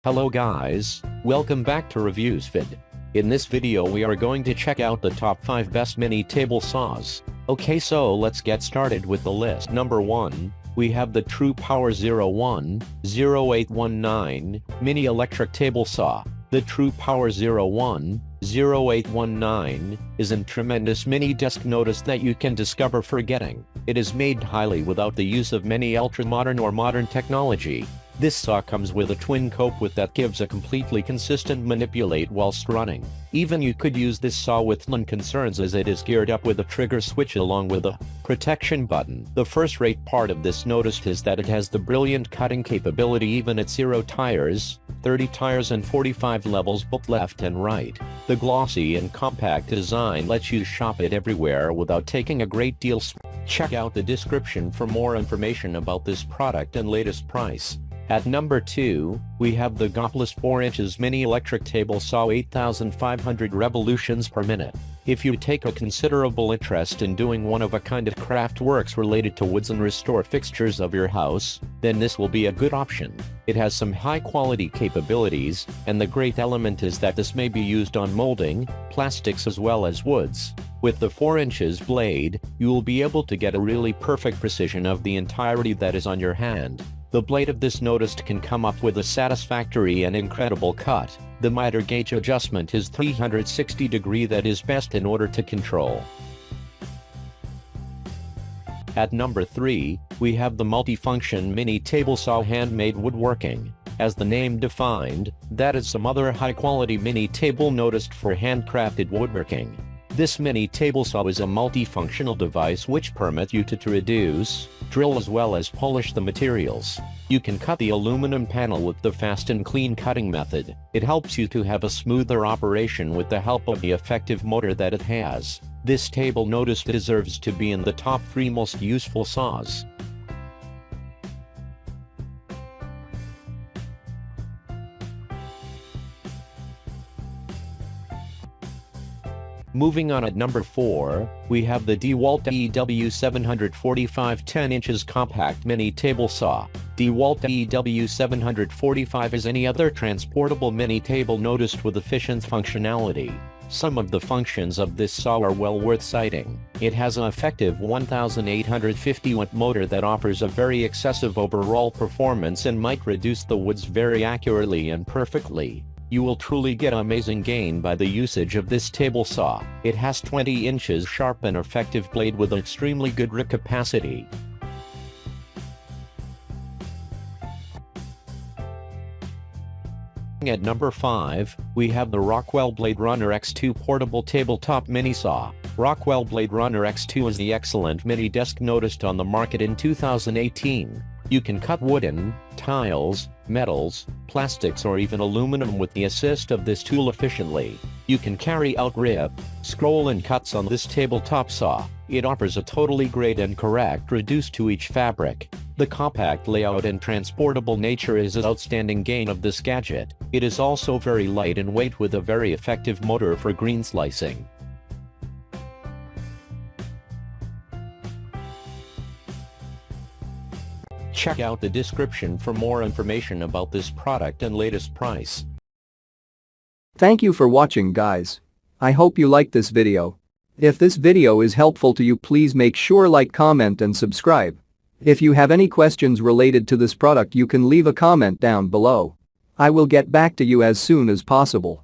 Hello guys, welcome back to Reviews Vid. In this video we are going to check out the top 5 best mini table saws. Okay, so let's get started with the list. Number 1, we have the TruePower 0819 Mini Electric Table Saw. The TruePower 0819 is a tremendous mini desk. Notice that you can discover forgetting. It is made highly without the use of many ultra-modern or modern technology. This saw comes with a twin cope with that gives a completely consistent manipulate whilst running. Even you could use this saw with none concerns as it is geared up with a trigger switch along with a protection button. The first rate part of this noticed is that it has the brilliant cutting capability even at 0 tires, 30 tires and 45 levels both left and right. The glossy and compact design lets you shop it everywhere without taking a great deal. Check out the description for more information about this product and latest price. At number 2, we have the Rockwell 4 inches Mini Electric Table Saw 8,500 revolutions per minute. If you take a considerable interest in doing one-of-a-kind craft works related to woods and restore fixtures of your house, then this will be a good option. It has some high-quality capabilities, and the great element is that this may be used on molding, plastics as well as woods. With the 4 inches blade, you will be able to get a really perfect precision of the entirety that is on your hand. The blade of this noticed can come up with a satisfactory and incredible cut. The miter gauge adjustment is 360 degree that is best in order to control. At number 3, we have the MultiFunction Mini Table Saw Handmade Woodworking. As the name defined, that is some other high-quality mini table noticed for handcrafted woodworking. This mini table saw is a multifunctional device which permits you to reduce, drill as well as polish the materials. You can cut the aluminum panel with the fast and clean cutting method. It helps you to have a smoother operation with the help of the effective motor that it has. This table notice deserves to be in the top 3 most useful saws. Moving on at number 4, we have the DeWalt EW745 10 inches Compact Mini Table Saw. DeWalt EW745 is any other transportable mini table noticed with efficient functionality. Some of the functions of this saw are well worth citing. It has an effective 1850 watt motor that offers a very excessive overall performance and might reduce the woods very accurately and perfectly. You will truly get amazing gain by the usage of this table saw. It has 20 inches sharp and effective blade with extremely good grip capacity. At number 5, we have the Rockwell BladeRunner X2 Portable Tabletop Mini Saw. Rockwell BladeRunner X2 is the excellent mini desk noticed on the market in 2018. You can cut wooden, tiles, metals, plastics or even aluminum with the assist of this tool efficiently. You can carry out rip, scroll and cuts on this tabletop saw. It offers a totally great and correct reduce to each fabric. The compact layout and transportable nature is an outstanding gain of this gadget. It is also very light in weight with a very effective motor for green slicing. Check out the description for more information about this product and latest price. Thank you for watching, guys. I hope you liked this video. If this video is helpful to you, please make sure like, comment and subscribe. If you have any questions related to this product, you can leave a comment down below. I will get back to you as soon as possible.